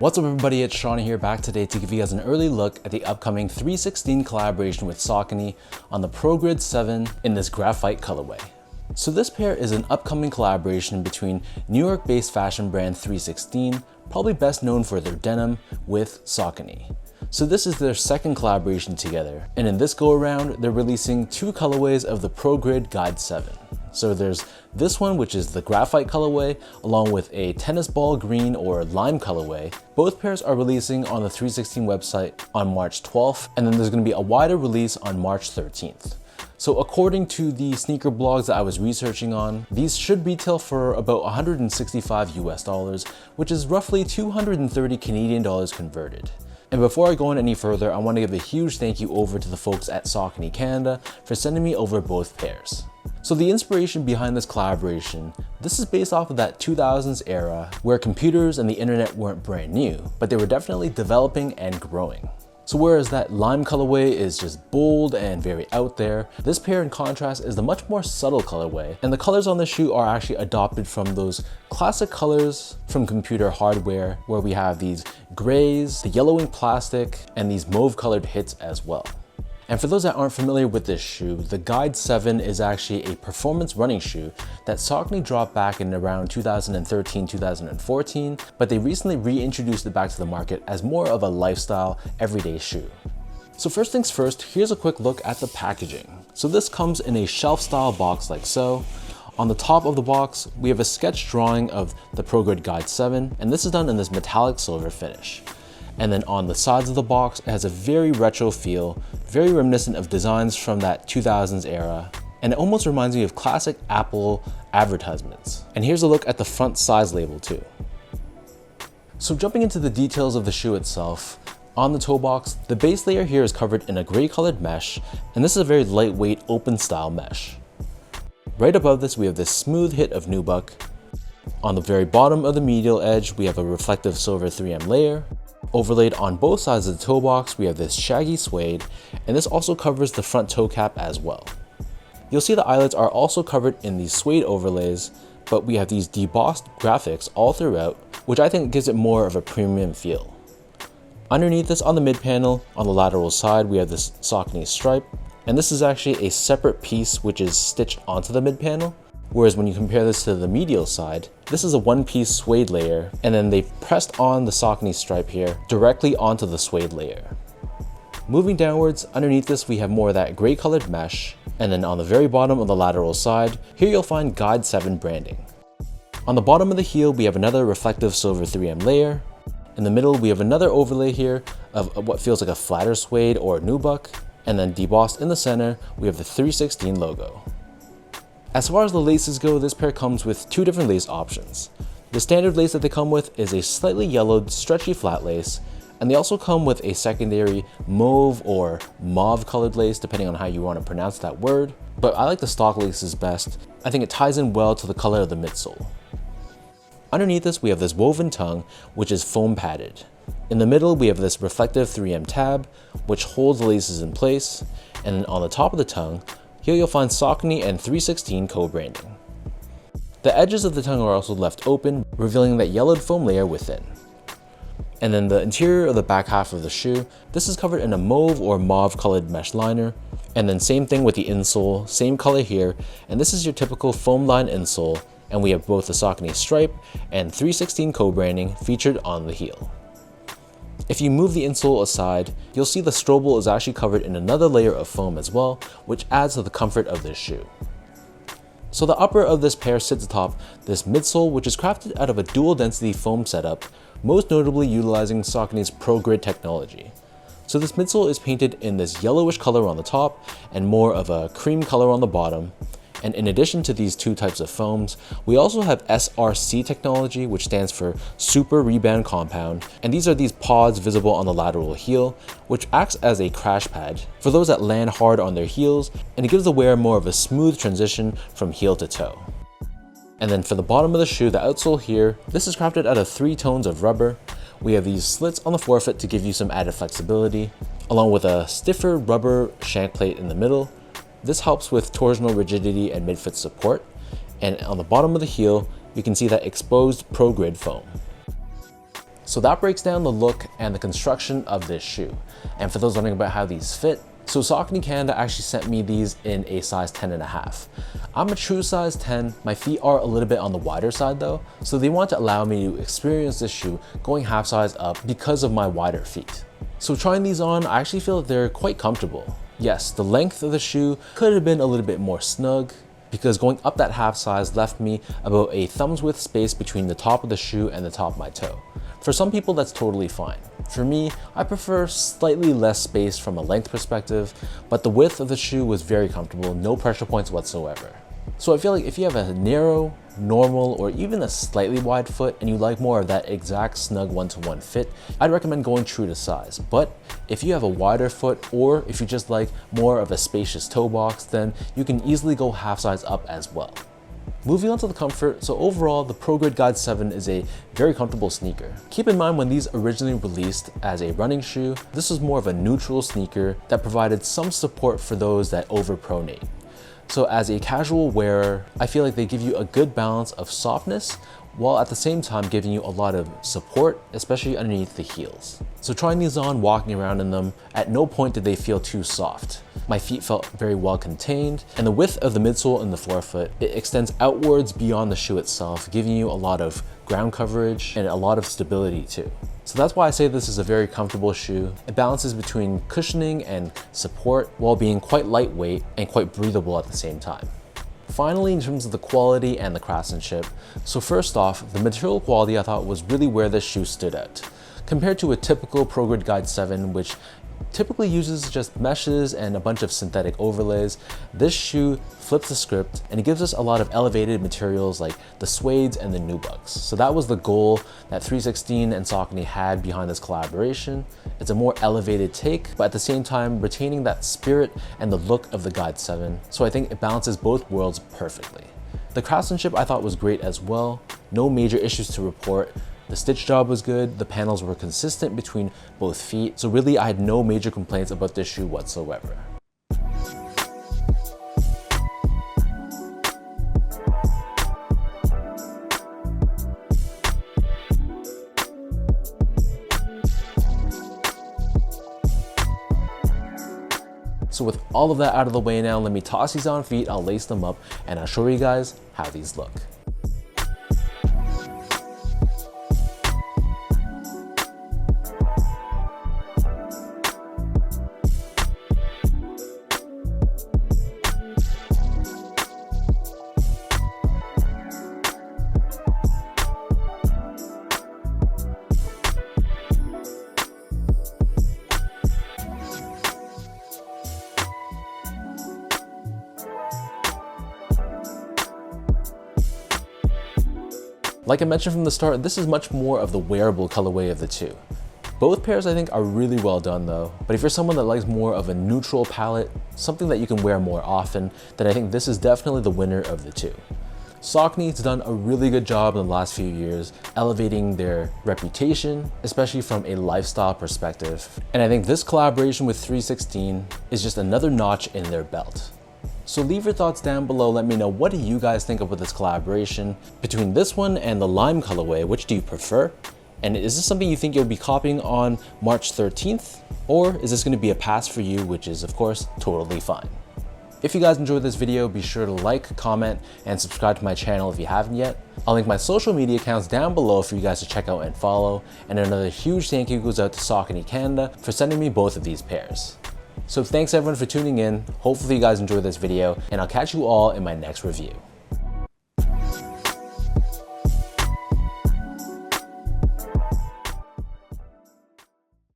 What's up everybody, it's Sean here, back today to give you guys an early look at the upcoming 3Sixteen collaboration with Saucony on the Progrid 7 in this Graphite colorway. So this pair is an upcoming collaboration between New York-based fashion brand 3Sixteen, probably best known for their denim, with Saucony. So this is their second collaboration together, and in this go around, they're releasing two colorways of the Progrid Guide 7. So there's this one, which is the Graphite colorway, along with a tennis ball green or lime colorway. Both pairs are releasing on the 3Sixteen website on March 12th, and then there's going to be a wider release on March 13th. So according to the sneaker blogs that I was researching on, these should retail for about 165 US dollars, which is roughly 230 Canadian dollars converted. And before I go on any further, I want to give a huge thank you over to the folks at Saucony Canada for sending me over both pairs. So the inspiration behind this collaboration, this is based off of that 2000s era where computers and the internet weren't brand new, but they were definitely developing and growing. So whereas that lime colorway is just bold and very out there, this pair in contrast is the much more subtle colorway, and the colors on the shoe are actually adopted from those classic colors from computer hardware, where we have these grays, the yellowing plastic, and these mauve colored hits as well. And for those that aren't familiar with this shoe, the Guide 7 is actually a performance running shoe that Saucony dropped back in around 2013-2014, but they recently reintroduced it back to the market as more of a lifestyle, everyday shoe. So first things first, here's a quick look at the packaging. So this comes in a shelf style box like so. On the top of the box, we have a sketch drawing of the Progrid Guide 7, and this is done in this metallic silver finish. And then on the sides of the box, it has a very retro feel, very reminiscent of designs from that 2000s era. And it almost reminds me of classic Apple advertisements. And here's a look at the front size label too. So jumping into the details of the shoe itself, on the toe box, the base layer here is covered in a gray colored mesh, and this is a very lightweight open style mesh. Right above this, we have this smooth hit of nubuck. On the very bottom of the medial edge, we have a reflective silver 3M layer. Overlaid on both sides of the toe box, we have this shaggy suede, and this also covers the front toe cap as well. You'll see the eyelets are also covered in these suede overlays, but we have these debossed graphics all throughout, which I think gives it more of a premium feel. Underneath this, on the mid panel, on the lateral side, we have this Saucony stripe, and this is actually a separate piece which is stitched onto the mid panel. Whereas when you compare this to the medial side, this is a one-piece suede layer, and then they've pressed on the Saucony stripe here directly onto the suede layer. Moving downwards, underneath this we have more of that gray colored mesh, and then on the very bottom of the lateral side, here you'll find Guide 7 branding. On the bottom of the heel, we have another reflective silver 3M layer. In the middle, we have another overlay here of what feels like a flatter suede or nubuck, and then debossed in the center, we have the 3Sixteen logo. As far as the laces go, this pair comes with two different lace options. The standard lace that they come with is a slightly yellowed, stretchy flat lace, and they also come with a secondary mauve or mauve colored lace, depending on how you want to pronounce that word. But I like the stock laces best. I think it ties in well to the color of the midsole. Underneath this, we have this woven tongue, which is foam padded. In the middle, we have this reflective 3M tab, which holds the laces in place, and then on the top of the tongue, here you'll find Saucony and 3Sixteen co-branding. The edges of the tongue are also left open, revealing that yellowed foam layer within. And then the interior of the back half of the shoe, this is covered in a mauve or mauve colored mesh liner. And then same thing with the insole, same color here, and this is your typical foam line insole, and we have both the Saucony stripe and 3Sixteen co-branding featured on the heel. If you move the insole aside, you'll see the strobel is actually covered in another layer of foam as well, which adds to the comfort of this shoe. So the upper of this pair sits atop this midsole, which is crafted out of a dual density foam setup, most notably utilizing Saucony's Progrid technology. So this midsole is painted in this yellowish color on the top and more of a cream color on the bottom. And in addition to these two types of foams, we also have SRC technology, which stands for Super Rebound Compound. And these are these pods visible on the lateral heel, which acts as a crash pad for those that land hard on their heels, and it gives the wearer more of a smooth transition from heel to toe. And then for the bottom of the shoe, the outsole here, this is crafted out of 3 tones of rubber. We have these slits on the forefoot to give you some added flexibility, along with a stiffer rubber shank plate in the middle. This helps with torsional rigidity and midfoot support. And on the bottom of the heel, you can see that exposed Progrid foam. So that breaks down the look and the construction of this shoe. And for those wondering about how these fit, so Saucony Canada actually sent me these in a size 10.5. I'm a true size 10, my feet are a little bit on the wider side though, so they want to allow me to experience this shoe going half size up because of my wider feet. So trying these on, I actually feel that they're quite comfortable. Yes, the length of the shoe could have been a little bit more snug, because going up that half size left me about a thumb's width space between the top of the shoe and the top of my toe. For some people, that's totally fine. For me, I prefer slightly less space from a length perspective, but the width of the shoe was very comfortable, no pressure points whatsoever. So I feel like if you have a narrow, normal, or even a slightly wide foot and you like more of that exact snug one-to-one fit, I'd recommend going true to size. But if you have a wider foot, or if you just like more of a spacious toe box, then you can easily go half size up as well. Moving on to the comfort, so overall the Progrid Guide 7 is a very comfortable sneaker. Keep in mind when these originally released as a running shoe, this was more of a neutral sneaker that provided some support for those that overpronate. So as a casual wearer, I feel like they give you a good balance of softness while at the same time giving you a lot of support, especially underneath the heels. So trying these on, walking around in them, at no point did they feel too soft. My feet felt very well contained, and the width of the midsole and the forefoot, it extends outwards beyond the shoe itself, giving you a lot of ground coverage and a lot of stability too. So that's why I say this is a very comfortable shoe. It balances between cushioning and support while being quite lightweight and quite breathable at the same time. Finally, in terms of the quality and the craftsmanship, so first off, the material quality I thought was really where this shoe stood out. Compared to a typical Progrid Guide 7, which typically uses just meshes and a bunch of synthetic overlays, this shoe flips the script and it gives us a lot of elevated materials like the suedes and the nubucks. So that was the goal that 3Sixteen and Saucony had behind this collaboration. It's a more elevated take, but at the same time retaining that spirit and the look of the Guide 7. So I think it balances both worlds perfectly. The craftsmanship I thought was great as well. No major issues to report. The stitch job was good, the panels were consistent between both feet, so really I had no major complaints about this shoe whatsoever. So with all of that out of the way now, let me toss these on feet, I'll lace them up, and I'll show you guys how these look. Like I mentioned from the start, this is much more of the wearable colorway of the two. Both pairs I think are really well done though, but if you're someone that likes more of a neutral palette, something that you can wear more often, then I think this is definitely the winner of the two. Saucony's done a really good job in the last few years elevating their reputation, especially from a lifestyle perspective. And I think this collaboration with 3Sixteen is just another notch in their belt. So leave your thoughts down below, let me know what do you guys think about this collaboration. Between this one and the lime colorway, which do you prefer? And is this something you think you'll be copying on March 13th? Or is this gonna be a pass for you, which is of course totally fine. If you guys enjoyed this video, be sure to like, comment, and subscribe to my channel if you haven't yet. I'll link my social media accounts down below for you guys to check out and follow. And another huge thank you goes out to Saucony Canada for sending me both of these pairs. So thanks everyone for tuning in. Hopefully you guys enjoyed this video, and I'll catch you all in my next review.